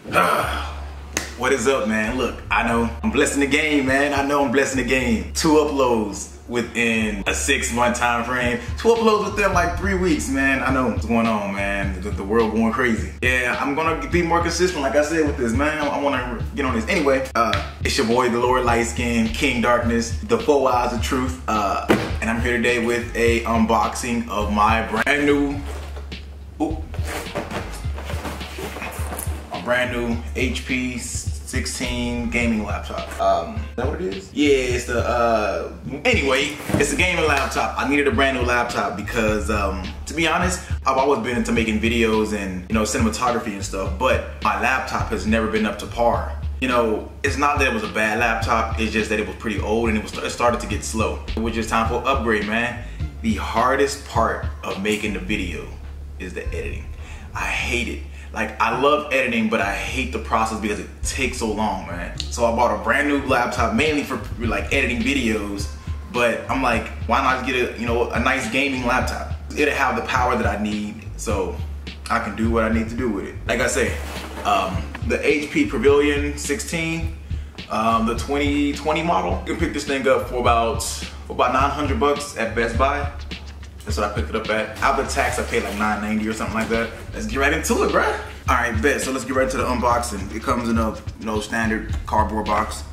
What is up, man? Look, I know I'm blessing the game, man. I know I'm blessing the game. 2 uploads within a 6-month time frame. 2 uploads within like 3 weeks, man. I know what's going on, man. The world going crazy. Yeah, I'm gonna be more consistent, like I said, with this, man. I wanna get on this. Anyway, it's your boy, the Lord Light Skin, King Darkness, the 4 Eyes of Truth. And I'm here today with a unboxing of my brand new, HP 16 gaming laptop. Is that what it is? Yeah, it's the, anyway, it's a gaming laptop. I needed a brand new laptop because, to be honest, I've always been into making videos and, you know, cinematography and stuff, but my laptop has never been up to par. You know, it's not that it was a bad laptop, it's just that it was pretty old and it started to get slow. It was just time for an upgrade, man. The hardest part of making the video is the editing. I hate it. Like, I love editing, but I hate the process because it takes so long, man. So I bought a brand new laptop mainly for like editing videos, but I'm like, why not get a nice gaming laptop? It'll have the power that I need, so I can do what I need to do with it. Like I say, the HP Pavilion 16, the 2020 model, you can pick this thing up for about 900 bucks at Best Buy. That's what I picked it up at. After tax, I paid like $9.90 or something like that. Let's get right into it, bruh. All right, bet. So let's get right to the unboxing. It comes in a standard cardboard box.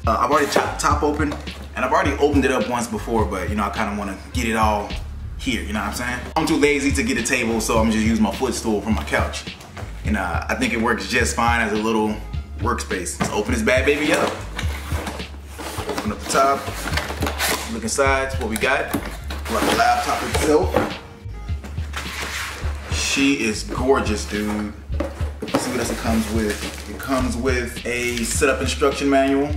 I've already chopped the top open, and I've already opened it up once before, but you know, I kind of want to get it all here. You know what I'm saying? I'm too lazy to get a table, so I'm just using my footstool from my couch. And I think it works just fine as a little workspace. Let's open this bad baby up. Open up the top. Look inside. What we got? Like the laptop itself. She is gorgeous, dude. Let's see what else it comes with. It comes with a setup instruction manual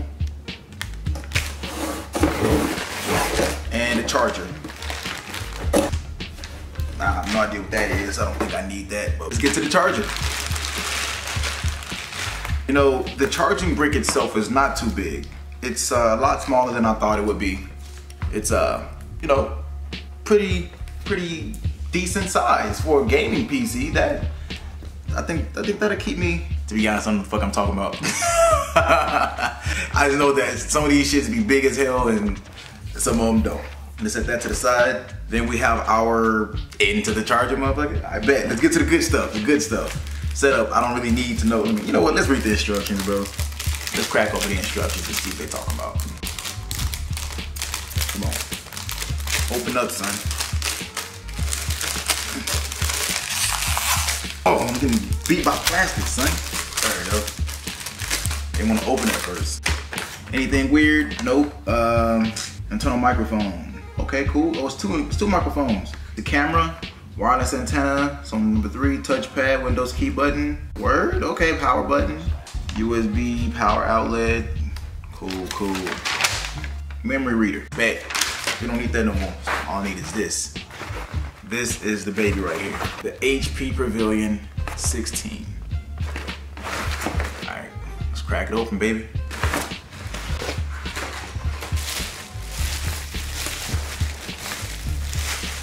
and a charger. I have no idea what that is. I don't think I need that, but let's get to the charger. You know, the charging brick itself is not too big. It's a lot smaller than I thought it would be. It's you know, pretty decent size for a gaming PC. That I think that'll keep me. To be honest, I don't know what the fuck I'm talking about. I just know that some of these shits be big as hell and some of them don't. Let's set that to the side. Then we have our into the charger, motherfucker. I bet. Let's get to the good stuff. The good stuff. Setup. I don't really need to know. You know what? Let's read the instructions, bro. Let's crack open the instructions and see what they're talking about. Come on. Open up, son. Oh, I'm getting beat by plastic, son. There we go. They want to open it first. Anything weird? Nope. Internal microphone. Okay, cool. Oh, it's two microphones. The camera, wireless antenna. So number 3, touchpad, Windows key button. Word. Okay, power button. USB power outlet. Cool. Memory reader. Bet. We don't need that no more. All I need is this. This is the baby right here. The HP Pavilion 16. All right, let's crack it open, baby.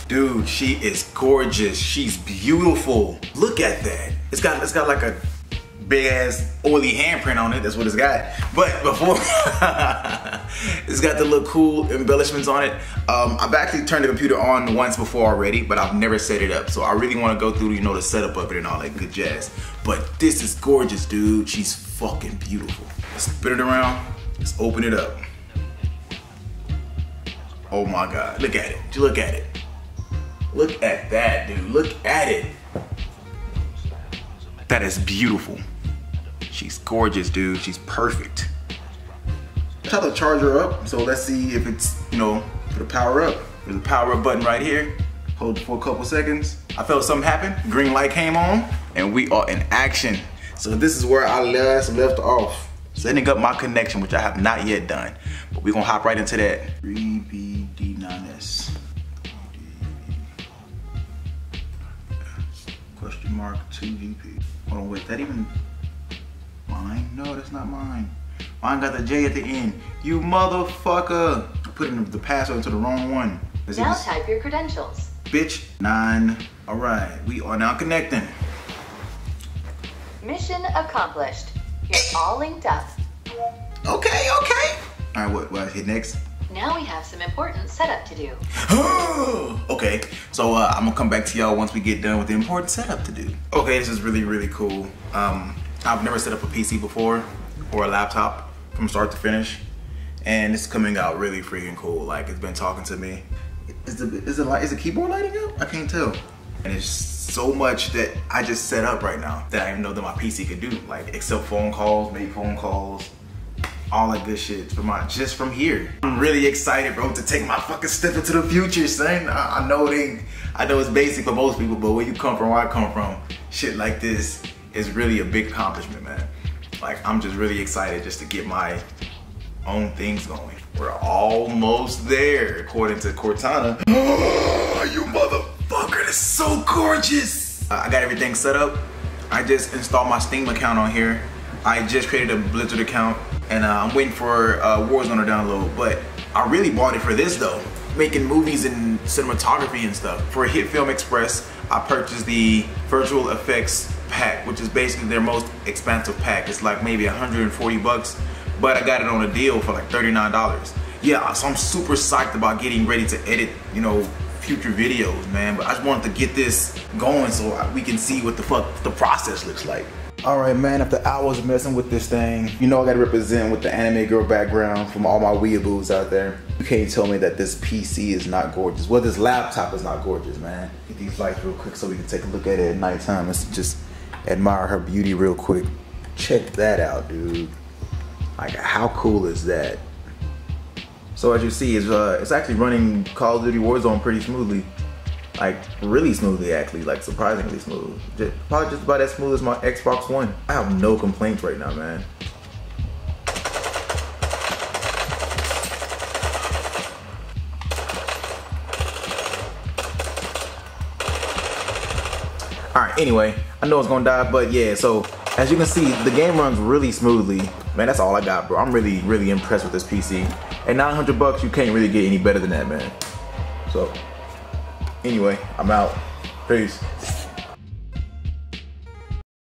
Dude, she is gorgeous. She's beautiful. Look at that. It's got like a big ass oily handprint on it. That's what it's got. But before, it's got the little cool embellishments on it. I've actually turned the computer on once before already, but I've never set it up. So I really want to go through, you know, the setup of it and all that good jazz. But this is gorgeous, dude. She's fucking beautiful. Let's spin it around. Let's open it up. Oh my God, look at it. Look at it. Look at that, dude. Look at it. That is beautiful. She's gorgeous, dude. She's perfect. Try to charge her up, so let's see if it's, you know, for the power up. There's a power up button right here. Hold it for a couple seconds. I felt something happen. Green light came on, and we are in action. So this is where I last left off. Setting up my connection, which I have not yet done. But we're gonna hop right into that. 3BD9S. Question mark 2GP. Hold on, wait, that even mine? No, that's not mine. Mine got the J at the end. You motherfucker! I put in the password into the wrong one. Now type your credentials. Bitch. 9. All right, we are now connecting. Mission accomplished. You're all linked up. Okay. All right, what hit next? Now we have some important setup to do. Okay, so I'm gonna come back to y'all once we get done with the important setup to do. Okay, this is really cool. I've never set up a PC before or a laptop from start to finish, and it's coming out really freaking cool. Like, it's been talking to me. Is the keyboard lighting up? I can't tell. And it's so much that I just set up right now that I didn't know that my PC could do. Like, accept phone calls, make phone calls, all that good shit just from here. I'm really excited, bro, to take my fucking step into the future, son. I know it's basic for most people, but where you come from, where I come from, shit like this is really a big accomplishment, man. Like, I'm just really excited just to get my own things going. We're almost there, according to Cortana. Oh, you motherfucker, that's so gorgeous. I got everything set up. I just installed my Steam account on here. I just created a Blizzard account, and I'm waiting for Warzone to download. But I really bought it for this though, making movies and cinematography and stuff. For Hit Film Express, I purchased the Virtual Effects pack, which is basically their most expensive pack. It's like maybe 140 bucks, but I got it on a deal for like $39. Yeah, so I'm super psyched about getting ready to edit, you know, future videos, man. But I just wanted to get this going so we can see what the fuck the process looks like. Alright, man, after hours of messing with this thing, you know I gotta represent with the anime girl background from all my weeaboos out there. You can't tell me that this PC is not gorgeous. Well, this laptop is not gorgeous, man. Get these lights real quick so we can take a look at it at nighttime. Let's just admire her beauty real quick. Check that out, dude. Like, how cool is that? So as you see, it's actually running Call of Duty Warzone pretty smoothly. Like, really smoothly, actually, like surprisingly smooth. Probably just about as smooth as my Xbox One. I have no complaints right now, man. Alright, anyway, I know it's gonna die, but yeah, so as you can see, the game runs really smoothly. Man, that's all I got, bro. I'm really impressed with this PC. At 900 bucks, you can't really get any better than that, man. So, anyway, I'm out. Peace.